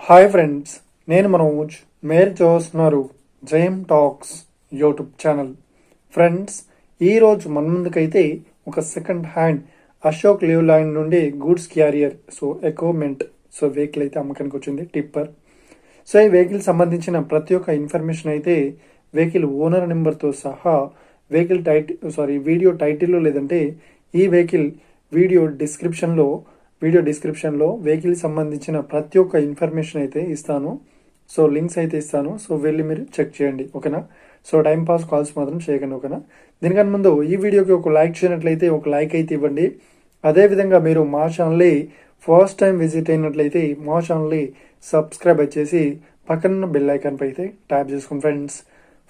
Hi friends, నేను మనోజ్. మీరు చూస్తున్నారు జేమ్ టాక్స్ యూట్యూబ్ ఛానల్. ఫ్రెండ్స్, ఈరోజు మన ముందుకైతే ఒక second hand Ashok leave line నుండి గూడ్స్ క్యారియర్ ఎక్విప్మెంట్ వెహికల్ అయితే అమ్మకానికి వచ్చింది, టిప్పర్. ఈ వెహికల్ సంబంధించిన ప్రతి ఒక్క ఇన్ఫర్మేషన్ అయితే వెహికల్ ఓనర్ నెంబర్తో సహా వెహికల్ వీడియో టైటిల్లో లేదంటే ఈ వెహికల్ వీడియో డిస్క్రిప్షన్లో వెహికల్ సంబంధించిన ప్రతి ఒక్క ఇన్ఫర్మేషన్ అయితే ఇస్తాను. లింక్స్ అయితే ఇస్తాను. వెళ్ళి మీరు చెక్ చేయండి, ఓకేనా. టైం పాస్ కాల్స్ మాత్రం చేయకండి, ఓకేనా. దీనికన్నా ముందు ఈ వీడియోకి ఒక లైక్ చేయనట్లయితే ఒక లైక్ అయితే ఇవ్వండి. అదేవిధంగా మీరు మా ఛానల్ని ఫస్ట్ టైం విజిట్ అయినట్లయితే మా ఛానల్ని సబ్స్క్రైబ్ చేసి పక్కన బెల్ ఐకాన్ పై అయితే ట్యాప్ చేసుకోండి.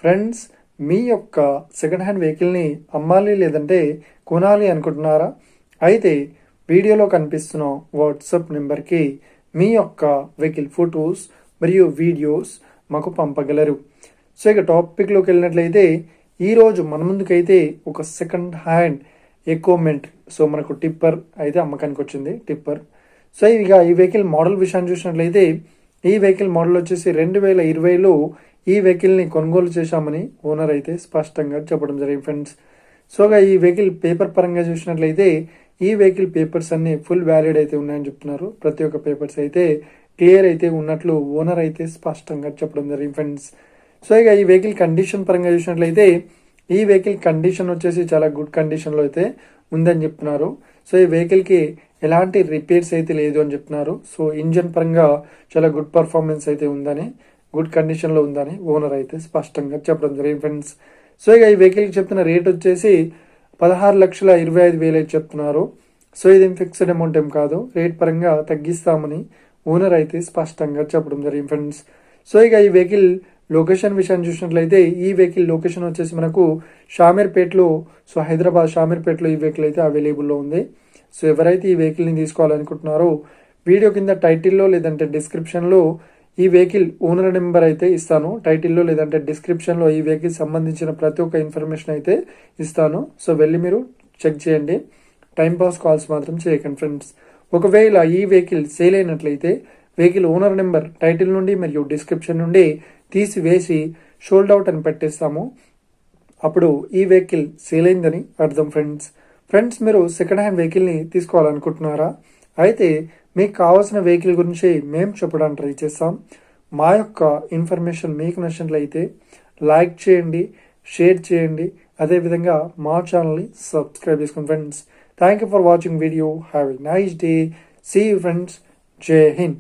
ఫ్రెండ్స్, మీ యొక్క సెకండ్ హ్యాండ్ వెహికల్ని అమ్మాలి లేదంటే కొనాలి అనుకుంటున్నారా? అయితే వీడియోలో కనిపిస్తున్న వాట్సాప్ నెంబర్కి మీ యొక్క వెహికల్ ఫొటోస్ మరియు వీడియోస్ మాకు పంపగలరు. ఇక టాపిక్లోకి వెళ్ళినట్లయితే ఈరోజు మన ముందుకైతే ఒక సెకండ్ హ్యాండ్ ఎక్విప్మెంట్ మనకు టిప్పర్ అయితే అమ్మకానికి వచ్చింది, టిప్పర్. ఇక ఈ వెహికల్ మోడల్ విషయాన్ని చూసినట్లయితే ఈ వెహికల్ మోడల్ వచ్చేసి 2020లో ఈ వెహికల్ని కొనుగోలు చేశామని ఓనర్ అయితే స్పష్టంగా చెప్పడం జరిగింది ఫ్రెండ్స్. ఈ వెహికల్ పేపర్ పరంగా చూసినట్లయితే ఈ వెహికల్ పేపర్స్ అన్ని ఫుల్ వ్యాలిడ్ అయితే ఉన్నాయని చెప్తున్నారు. ప్రతి ఒక్క పేపర్స్ అయితే క్లియర్ అయితే ఉన్నట్లు ఓనర్ అయితే స్పష్టంగా చెప్పడం జరిగింది ఫ్రెండ్స్. ఇక ఈ వెహికల్ కండిషన్ పరంగా చూసినట్లయితే ఈ వెహికల్ కండిషన్ వచ్చేసి చాలా గుడ్ కండిషన్లో అయితే ఉందని చెప్తున్నారు. ఈ వెహికల్కి ఎలాంటి రిపేర్స్ అయితే లేదు అని చెప్తున్నారు. ఇంజన్ పరంగా చాలా గుడ్ పర్ఫార్మెన్స్ అయితే ఉందని, గుడ్ కండిషన్లో ఉందని ఓనర్ అయితే స్పష్టంగా చెప్పడం జరిగింది ఫ్రెండ్స్. ఇక ఈ వెహికల్కి చెప్తున్న రేట్ వచ్చేసి 16,25,000 అయితే చెప్తున్నారు. ఇది ఫిక్స్డ్ అమౌంట్ ఏం కాదు, రేట్ పరంగా తగ్గిస్తామని ఓనర్ అయితే స్పష్టంగా చెప్పడం జరిగింది ఫ్రెండ్స్. ఇక ఈ వెహికల్ లొకేషన్ విషయాన్ని చూసినట్లయితే ఈ వెహికల్ లొకేషన్ వచ్చేసి మనకు షామీర్పేటలో, హైదరాబాద్ షామీర్పేటలో ఈ వెహికల్ అయితే అవైలబుల్లో ఉంది. ఎవరైతే ఈ వెహికల్ని తీసుకోవాలనుకుంటున్నారో వీడియో కింద టైటిల్లో లేదంటే డిస్క్రిప్షన్లో ఈ వెహికల్ ఓనర్ నెంబర్ అయితే ఇస్తాను. టైటిల్లో లేదంటే డిస్క్రిప్షన్లో ఈ వెహికల్ సంబంధించిన ప్రతి ఒక్క ఇన్ఫర్మేషన్ అయితే ఇస్తాను. వెళ్ళి మీరు చెక్ చేయండి, టైం పాస్ కాల్స్ మాత్రం చేయకండి ఫ్రెండ్స్. ఒకవేళ ఈ వెహికల్ సేల్ అయినట్లయితే వెహికల్ ఓనర్ నెంబర్ టైటిల్ నుండి మరియు డిస్క్రిప్షన్ నుండి తీసివేసి షోల్డ్ అవుట్ అని పెట్టేస్తాము. అప్పుడు ఈ వెహికల్ సేల్ అయిందని అర్థం ఫ్రెండ్స్, మీరు సెకండ్ హ్యాండ్ వెహికల్ని తీసుకోవాలనుకుంటున్నారా? అయితే మీకు కావాల్సిన వెహికల్ గురించి మేము చెప్పడానికి ట్రై చేస్తాం. మా యొక్క ఇన్ఫర్మేషన్ మీకు నచ్చినట్లయితే లైక్ చేయండి, షేర్ చేయండి, అదేవిధంగా మా ఛానల్ని సబ్స్క్రైబ్ చేసుకోండి friends. Thank you for watching video. Have a nice day. See you friends. Jai Hind.